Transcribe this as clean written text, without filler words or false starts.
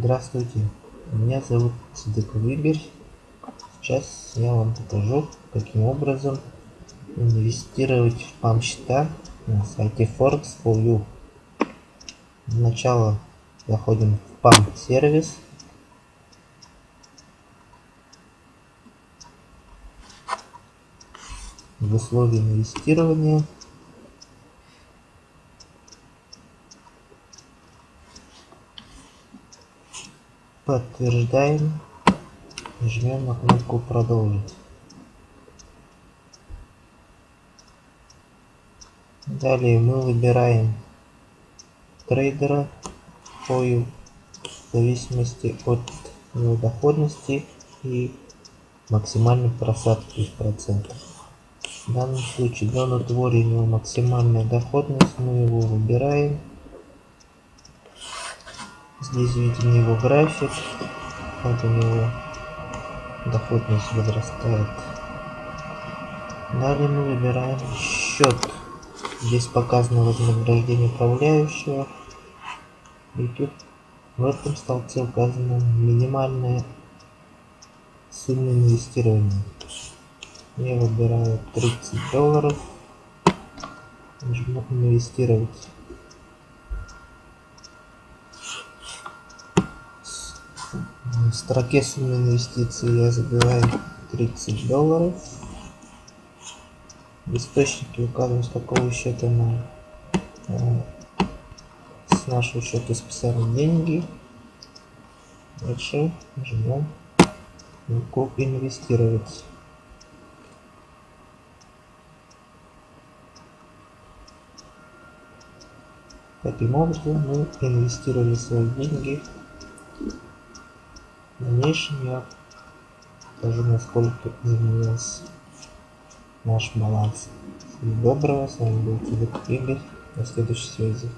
Здравствуйте, меня зовут Цыдыков Игорь. Сейчас я вам покажу, каким образом инвестировать в PAM счета на сайте Forex4U. Для начала заходим в PAM сервис. В условия инвестирования подтверждаем и жмем на кнопку продолжить. Далее мы выбираем трейдера FOU в зависимости от его доходности и максимальной просадки в процентах. В данном случае Donut у него максимальная доходность, мы его выбираем. Здесь видим его график, вот у него доходность возрастает. Далее мы выбираем счет. Здесь показано вознаграждение управляющего. И тут в этом столбце указана минимальная сумма инвестирования. Я выбираю $30. Нажму инвестировать. В строке суммы инвестиций я забиваю $30. В источнике указываю, с какого счета с нашего счета списали деньги. Дальше нажмем кнопку инвестировать. Таким образом мы инвестировали свои деньги. В дальнейшем я покажу, насколько изменился наш баланс. Всего доброго, с вами был Цыдыков Игорь, до следующей связи.